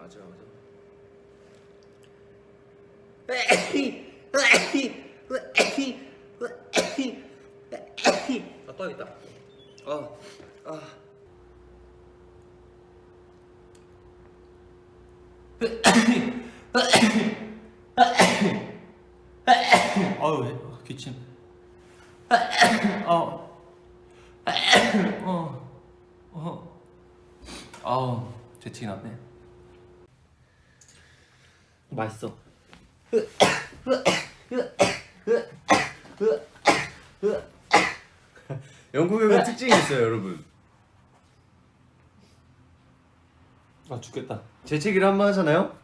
맞아. 아 떠야겠다. 아유 기침. 아우 재채기 났네. 맛있어. 영국 형은 특징이 있어요, 여러분. 아 죽겠다. 재채기를 한 번 하잖아요.